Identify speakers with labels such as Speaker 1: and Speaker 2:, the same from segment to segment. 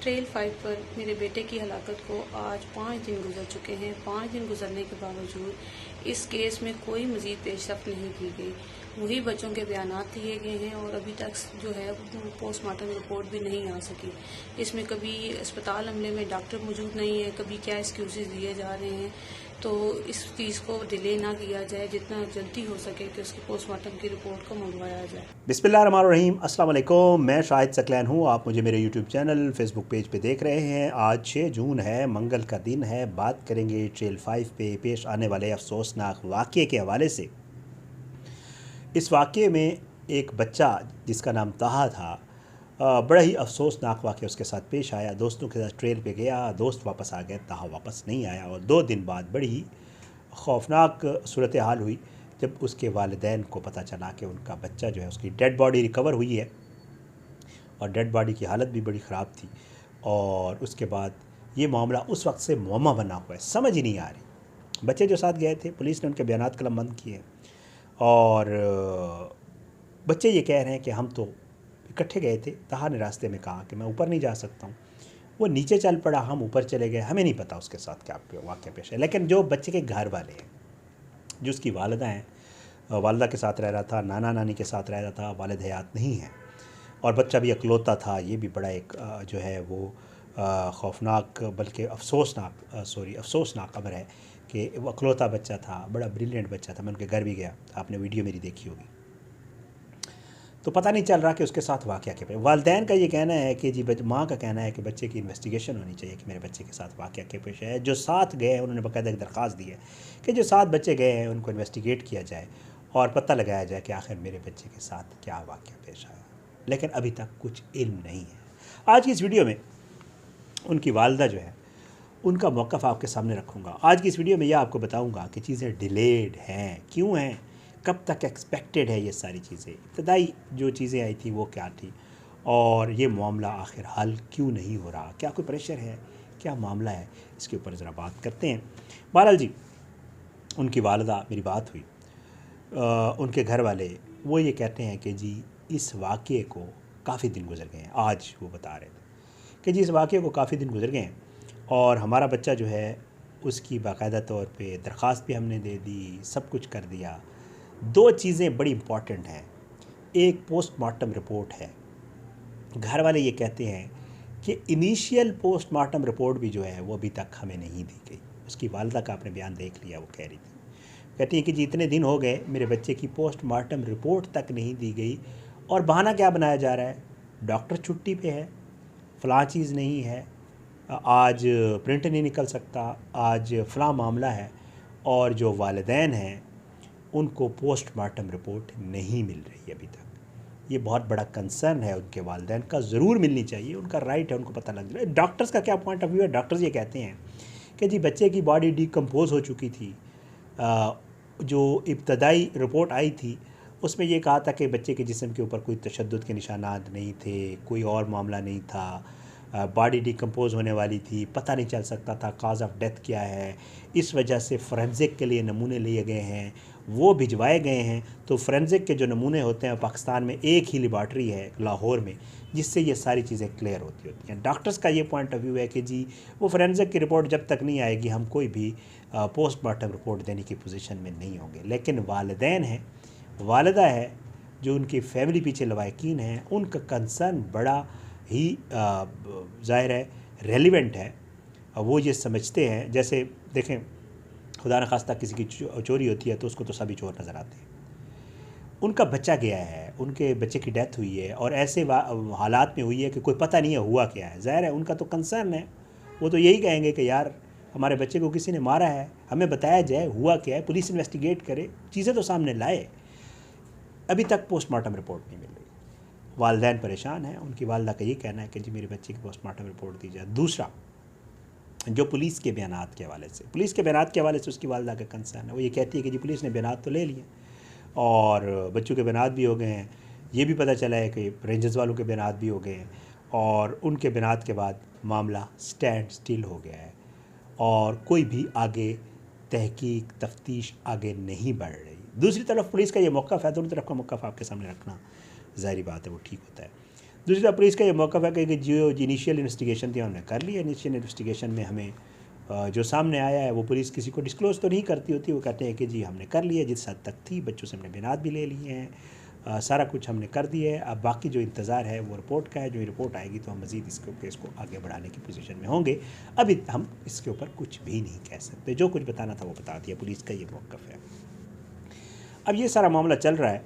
Speaker 1: Trail 5 पर मेरे बेटे की हलाकत को आज 5 दिन गुजर चुके हैं। 5 दिन गुजरने के बावजूद इस केस में कोई मजीद पेशरफ नहीं की गई। वही बच्चों के बयानात दिए गए हैं और अभी तक जो है पोस्टमार्टम रिपोर्ट भी नहीं आ सकी। इसमें कभी अस्पताल अमले में डॉक्टर मौजूद नहीं है, कभी क्या एक्सक्यूज़ दिए जा रहे हैं। तो इस चीज़ को डिले ना किया जाए, जितना जल्दी हो सके कि उसकी पोस्टमार्टम की रिपोर्ट को मंगवाया जाए।
Speaker 2: बिस्मिल्लाहिर्रहमानिर्रहीम, अस्सलाम वालेकुम। मैं शाहिद सकलैन हूँ। आप मुझे मेरे यूट्यूब चैनल फेसबुक पेज पे देख रहे हैं। आज 6 जून है, मंगल का दिन है। बात करेंगे ट्रेल 5 पे पेश आने वाले अफसोसनाक वाक़ये के हवाले से। इस वाक़ये में एक बच्चा जिसका नाम ताहा था, बड़ा ही अफसोसनाक वाक़या उसके साथ पेश आया। दोस्तों के साथ ट्रेल पे गया, दोस्त वापस आ गए, ताहा वापस नहीं आया और 2 दिन बाद बड़ी ही खौफनाक सूरत हाल हुई जब उसके वालिदैन को पता चला कि उनका बच्चा जो है, उसकी डेड बॉडी रिकवर हुई है और डेड बॉडी की हालत भी बड़ी ख़राब थी। और उसके बाद ये मामला उस वक्त से मुअम्मा बना हुआ है, समझ ही नहीं आ रही। बच्चे जो साथ गए थे, पुलिस ने उनके बयानात कलमबंद किए और बच्चे ये कह रहे हैं कि हम तो इकट्ठे गए थे। ताहा ने रास्ते में कहा कि मैं ऊपर नहीं जा सकता हूँ। वो नीचे चल पड़ा, हम ऊपर चले गए। हमें नहीं पता उसके साथ क्या वाक़या पेश है। लेकिन जो बच्चे के घर वाले हैं, जो उसकी वालिदा हैं, वालिदा के साथ रह रहा था, नाना नानी के साथ रह रहा था, वालिद हयात नहीं है और बच्चा भी अकलौता था। ये भी बड़ा एक जो है वो खौफनाक बल्कि अफसोसनाक खबर है कि वो अकलौता बच्चा था, बड़ा ब्रिलियंट बच्चा था। मैं उनके घर भी गया, आपने वीडियो मेरी देखी होगी। तो पता नहीं चल रहा कि उसके साथ वाक़या क्या पे। वालिदैन का ये कहना है कि जी, माँ का कहना है कि बच्चे की इन्वेस्टिगेशन होनी चाहिए कि मेरे बच्चे के साथ वाक़या क्या पेश है। जो साथ गए हैं उन्होंने बाकायदा एक दरख्वास्त दी है कि जो 7 बच्चे गए हैं उनको इन्वेस्टिगेट किया जाए और पता लगाया जाए कि आखिर मेरे बच्चे के साथ क्या वाक़या पेश आया। लेकिन अभी तक कुछ इल्म नहीं है। आज की इस वीडियो में उनकी वालिदा जो है, उनका मौक़िफ़ आपके सामने रखूँगा। आज की इस वीडियो में यह आपको बताऊँगा कि चीज़ें डिलेड हैं, क्यों हैं, कब तक एक्सपेक्टेड है ये सारी चीज़ें, इब्तदाई जो चीज़ें आई थी वो क्या थी और ये मामला आखिर हल क्यों नहीं हो रहा, क्या कोई प्रेशर है, क्या मामला है, इसके ऊपर ज़रा बात करते हैं। बहरहाल जी, उनकी वालिदा, मेरी बात हुई, उनके घर वाले वो ये कहते हैं कि जी इस वाक़ये को काफ़ी दिन गुजर गए हैं। आज वो बता रहे थे कि जी इस वाक़ये को काफ़ी दिन गुजर गए हैं और हमारा बच्चा जो है उसकी बाकायदा तौर पे दरख्वास्त भी हमने दे दी, सब कुछ कर दिया। 2 चीज़ें बड़ी इम्पॉर्टेंट हैं। एक पोस्टमार्टम रिपोर्ट है। घर वाले ये कहते हैं कि इनिशियल पोस्टमार्टम रिपोर्ट भी जो है वो अभी तक हमें नहीं दी गई। उसकी वालिदा का आपने बयान देख लिया, वो कह रही थी, कहती है कि जी इतने दिन हो गए मेरे बच्चे की पोस्टमार्टम रिपोर्ट तक नहीं दी गई और बहाना क्या बनाया जा रहा है, डॉक्टर छुट्टी पे है, फ़लाँ चीज़ नहीं है, आज प्रिंट नहीं निकल सकता, आज फ़लाँ मामला है। और जो वालिदैन हैं उनको पोस्टमार्टम रिपोर्ट नहीं मिल रही अभी तक। ये बहुत बड़ा कंसर्न है उनके वालिदैन का, ज़रूर मिलनी चाहिए, उनका राइट है, उनको पता लग रहा है। डॉक्टर्स का क्या पॉइंट ऑफ व्यू है? डॉक्टर्स ये कहते हैं कि जी बच्चे की बॉडी डिकम्पोज हो चुकी थी। जो इब्तदाई रिपोर्ट आई थी उसमें ये कहा था कि बच्चे के जिस्म के ऊपर कोई तशद्दुद के निशानात नहीं थे, कोई और मामला नहीं था, बॉडी डिकम्पोज होने वाली थी, पता नहीं चल सकता था काज ऑफ डेथ क्या है। इस वजह से फ़ोरेंसिक के लिए नमूने लिए गए हैं, वो भिजवाए गए हैं। तो फ़ोरेंसिक के जो नमूने होते हैं पाकिस्तान में एक ही लेबॉर्ट्री है लाहौर में, जिससे ये सारी चीज़ें क्लियर होती हैं। डॉक्टर्स का ये पॉइंट ऑफ व्यू है कि जी वो फ़ोरेंसिक की रिपोर्ट जब तक नहीं आएगी हम कोई भी पोस्टमार्टम रिपोर्ट देने की पोजीशन में नहीं होंगे। लेकिन वालिदैन हैं, वालिदा है, जो उनकी फैमिली पीछे लवाकिन हैं, उनका कंसर्न बड़ा ही ज़ाहिर है रेलिवेंट है। वो ये समझते हैं, जैसे देखें खुदा न खास्ता किसी की चोरी होती है तो उसको तो सभी चोर नज़र आते हैं। उनका बच्चा गया है, उनके बच्चे की डेथ हुई है और ऐसे हालात में हुई है कि कोई पता नहीं है हुआ क्या है। ज़ाहिर है उनका तो कंसर्न है, वो तो यही कहेंगे कि यार हमारे बच्चे को किसी ने मारा है, हमें बताया जाए हुआ क्या है, पुलिस इन्वेस्टिगेट करे, चीज़ें तो सामने लाए। अभी तक पोस्टमार्टम रिपोर्ट नहीं मिल रही। वालिदैन परेशान हैं। उनकी वालिदा का ये कहना है कि जी मेरे बच्चे की पोस्टमार्टम रिपोर्ट दी जाए। दूसरा, जो पुलिस के बयानात के हवाले से, उसकी वालिदा का कंसर्न है। वो ये कहती है कि जी पुलिस ने बयानात तो ले लिए और बच्चों के बयानात भी हो गए हैं, ये भी पता चला है कि रेंजर्स वालों के बयानात भी हो गए हैं और उनके बयानात के बाद मामला स्टैंड स्टिल हो गया है और कोई भी आगे तहकीक तफ्तीश आगे नहीं बढ़ रही। दूसरी तरफ पुलिस का ये मौक़िफ़ है, दोनों तरफ का मौक़िफ़ आपके सामने रखना ज़ाहिरी बात है वो ठीक होता है। दूसरी तरफ पुलिस का ये मौक़िफ़ है कि जो इनिशियल इन्वेस्टिगेशन थी उन्होंने कर ली है। इनिशियल इन्वेस्टिगेशन में हमें जो सामने आया है वो पुलिस किसी को डिस्क्लोज़ तो नहीं करती होती, वो कहते हैं कि जी हमने कर लिया, जिस हद तक थी बच्चों से हमने बयानात भी ले लिए हैं, सारा कुछ हमने कर दिया है। अब बाकी जो इंतज़ार है वो रिपोर्ट का है, जो रिपोर्ट आएगी तो हम मज़ीद इसको केस को आगे बढ़ाने की पोजीशन में होंगे। अभी हम इसके ऊपर कुछ भी नहीं कह सकते, जो कुछ बताना था वो बता दिया, पुलिस का ये मौक़िफ़ है। अब ये सारा मामला चल रहा है,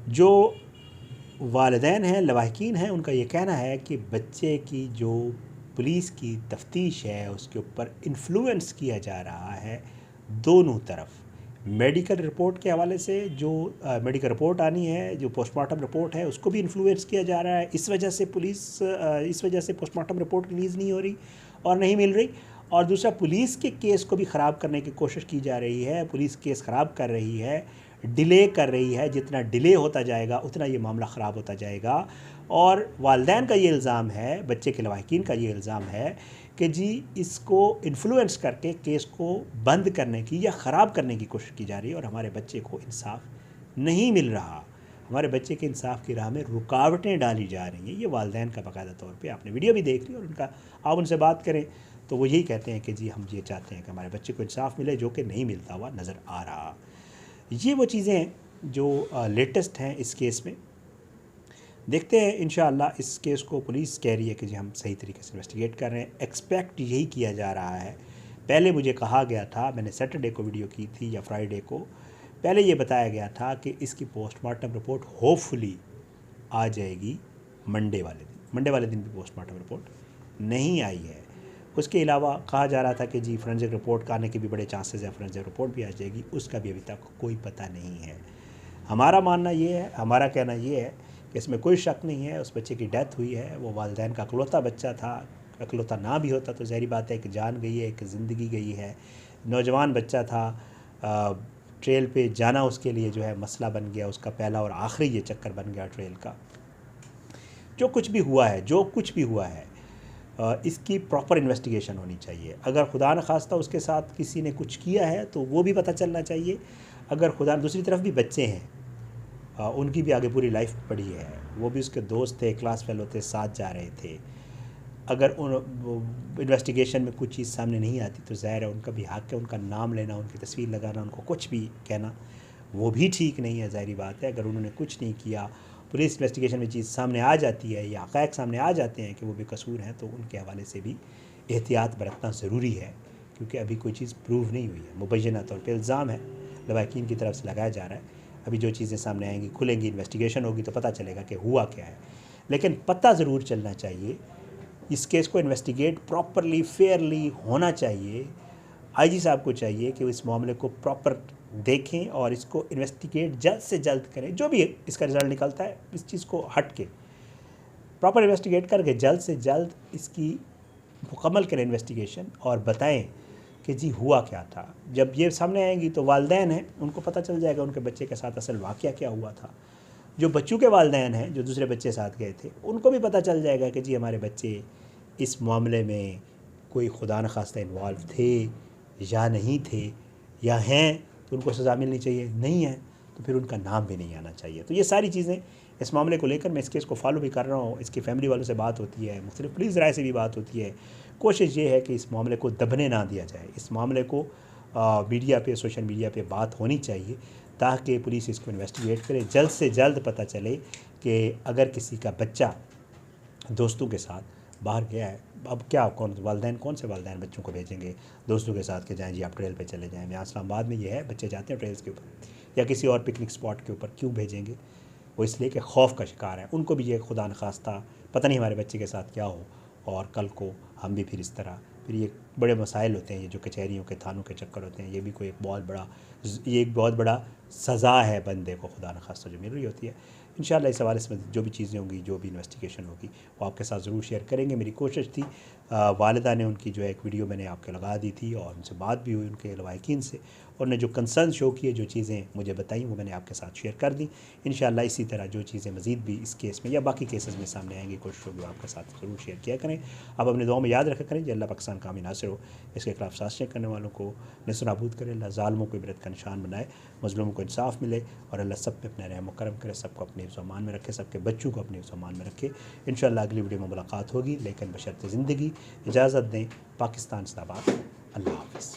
Speaker 2: जो वालिदैन हैं, लवाहिकीन हैं, उनका ये कहना है कि बच्चे की जो पुलिस की तफ्तीश है उसके ऊपर इन्फ्लुएंस किया जा रहा है दोनों तरफ। मेडिकल रिपोर्ट के हवाले से जो मेडिकल रिपोर्ट आनी है, जो पोस्टमार्टम रिपोर्ट है, उसको भी इन्फ्लुएंस किया जा रहा है। इस वजह से इस वजह से पोस्टमार्टम रिपोर्ट रिलीज़ नहीं हो रही और नहीं मिल रही। और दूसरा, पुलिस के केस को भी ख़राब करने की कोशिश की जा रही है। पुलिस केस ख़राब कर रही है, डिले कर रही है। जितना डिले होता जाएगा उतना ये मामला ख़राब होता जाएगा। और वालिदैन का ये इल्ज़ाम है, बच्चे के लवाहिकीन का ये इल्ज़ाम है कि जी इसको इन्फ्लुएंस करके केस को बंद करने की या ख़राब करने की कोशिश की जा रही है और हमारे बच्चे को इंसाफ नहीं मिल रहा, हमारे बच्चे के इंसाफ की राह में रुकावटें डाली जा रही हैं। ये वालिदैन का बाकायदा तौर पे आपने वीडियो भी देख ली और उनका आप उनसे बात करें तो वो यही कहते हैं कि जी हम ये चाहते हैं कि हमारे बच्चे को इंसाफ मिले, जो कि नहीं मिलता हुआ नज़र आ रहा। ये वो चीज़ें हैं जो लेटेस्ट हैं इस केस में। देखते हैं इंशाअल्लाह। इस केस को पुलिस कह रही है कि जी हम सही तरीके से इन्वेस्टिगेट कर रहे हैं, एक्सपेक्ट यही किया जा रहा है। पहले मुझे कहा गया था, मैंने सैटरडे को वीडियो की थी या फ्राइडे को, पहले ये बताया गया था कि इसकी पोस्टमार्टम रिपोर्ट होपफुली आ जाएगी मंडे वाले दिन। मंडे वाले दिन भी पोस्टमार्टम रिपोर्ट नहीं आई है। उसके अलावा कहा जा रहा था कि जी फोरेंसिक रिपोर्ट आने के भी बड़े चांसेस है, फोरेंसिक रिपोर्ट भी आ जाएगी, उसका भी अभी तक कोई पता नहीं है। हमारा मानना ये है, हमारा कहना ये है कि इसमें कोई शक नहीं है, उस बच्चे की डेथ हुई है, वो वालिदैन का इकलौता बच्चा था। इकलौता ना भी होता तो ज़ाहिर बात है कि जान गई है, एक ज़िंदगी गई है, नौजवान बच्चा था। ट्रेल पे जाना उसके लिए जो है मसला बन गया, उसका पहला और आखिरी ये चक्कर बन गया ट्रेल का। जो कुछ भी हुआ है, जो कुछ भी हुआ है, इसकी प्रॉपर इन्वेस्टिगेशन होनी चाहिए। अगर खुदा न खास्ता उसके साथ किसी ने कुछ किया है तो वो भी पता चलना चाहिए। अगर खुदा, दूसरी तरफ भी बच्चे हैं, उनकी भी आगे पूरी लाइफ पड़ी है, वो भी उसके दोस्त थे, क्लास फेलो थे, साथ जा रहे थे। अगर उन इन्वेस्टिगेशन में कुछ चीज़ सामने नहीं आती तो ज़ाहिर है उनका भी हक़ है, उनका नाम लेना, उनकी तस्वीर लगाना, उनको कुछ भी कहना वो भी ठीक नहीं है। ज़ाहिर बात है अगर उन्होंने कुछ नहीं किया, पुलिस इन्वेस्टिगेशन में चीज़ सामने आ जाती है या हक़ाइक़ सामने आ जाते हैं कि वो बेकसूर हैं, तो उनके हवाले से भी एहतियात बरतना ज़रूरी है, क्योंकि अभी कोई चीज़ प्रूव नहीं हुई है। मुबैना तौर पर इल्ज़ाम है, लवाहिकीन की तरफ से लगाया जा रहा है। अभी जो चीज़ें सामने आएंगी, खुलेंगी, इन्वेस्टिगेशन होगी तो पता चलेगा कि हुआ क्या है। लेकिन पता ज़रूर चलना चाहिए, इस केस को इन्वेस्टिगेट प्रॉपरली, फेयरली होना चाहिए। आईजी साहब को चाहिए कि इस मामले को प्रॉपर देखें और इसको इन्वेस्टिगेट जल्द से जल्द करें। जो भी इसका रिज़ल्ट निकलता है, इस चीज़ को हट के प्रॉपर इन्वेस्टिगेट करके जल्द से जल्द इसकी मुकम्मल करें इन्वेस्टिगेशन और बताएं कि जी हुआ क्या था। जब ये सामने आएंगी तो वालिदैन हैं, उनको पता चल जाएगा उनके बच्चे के साथ असल वाक़या क्या हुआ था। जो बच्चों के वालिदैन हैं, जो दूसरे बच्चे साथ गए थे, उनको भी पता चल जाएगा कि जी हमारे बच्चे इस मामले में कोई खुदा न खास्ता इन्वॉल्व थे या नहीं थे, या हैं तो उनको सज़ा मिलनी चाहिए, नहीं है तो फिर उनका नाम भी नहीं आना चाहिए। तो ये सारी चीज़ें इस मामले को लेकर मैं इस केस को फॉलो भी कर रहा हूँ। इसकी फैमिली वालों से बात होती है, मुख्तलिफ पुलिस राय से भी बात होती है। कोशिश ये है कि इस मामले को दबने ना दिया जाए, इस मामले को मीडिया पे, सोशल मीडिया पे बात होनी चाहिए ताकि पुलिस इसको इन्वेस्टिगेट करे, जल्द से जल्द पता चले कि अगर किसी का बच्चा दोस्तों के साथ बाहर गया है, अब क्या वालिदैन कौन से वालिदैन बच्चों को भेजेंगे दोस्तों के साथ के जाएँ जी आप ट्रेल पे चले जाएँ। यहाँ इस्लामाबाद में ये है, बच्चे जाते हैं ट्रेल्स के ऊपर या किसी और पिकनिक स्पॉट के ऊपर, क्यों भेजेंगे? वो इसलिए कि खौफ का शिकार है। उनको भी ये खुदा न खास्ता पता नहीं हमारे बच्चे के साथ क्या हो और कल को हम भी फिर इस तरह, फिर ये बड़े मसाइल होते हैं, ये जो कचहरियों के, थानों के चक्कर होते हैं, ये भी कोई एक बहुत बड़ा सज़ा है बंदे को खुदा न खास्ता जो मिल रही होती है। इंशाअल्लाह इस हवाले से जो भी चीज़ें होंगी, जो भी इन्वेस्टिगेशन होगी, वो आपके साथ ज़रूर शेयर करेंगे। मेरी कोशिश थी, वालिदा ने उनकी जो है एक वीडियो मैंने आपके लगा दी थी और उनसे बात भी हुई उनके लवाहिकीन से, और ने जो कंसर्न शो किए, जो चीज़ें मुझे बताई वो मैंने आपके साथ शेयर कर दी। इंशाअल्लाह इसी तरह जो चीज़ें मज़ीद भी इस केस में या बाकी केसेस में सामने आएंगी, कोशिश होगी आपके साथ ज़रूर शेयर किया करें। आप अपने दुआ में याद रखा करें, अल्लाह पाकिस्तान कामी नासिर हो, इसके खिलाफ साजिशें करने वालों को नस्तानाबूद करे, अल्लाह ज़ालिमों को इबरत का निशान बनाए, मज़लूमों को इंसाफ मिले और अल्लाह सब पे अपना रहम करम करे, सबको अपने ज़मान में रखे, सबके बच्चों को अपने ज़मान में रखे। इंशाअल्लाह अगली वीडियो में मुलाकात होगी, लेकिन बशर्ते ज़िंदगी। इजाज़त दें। पाकिस्तान ज़िंदाबाद। अल्लाह हाफ़िज़।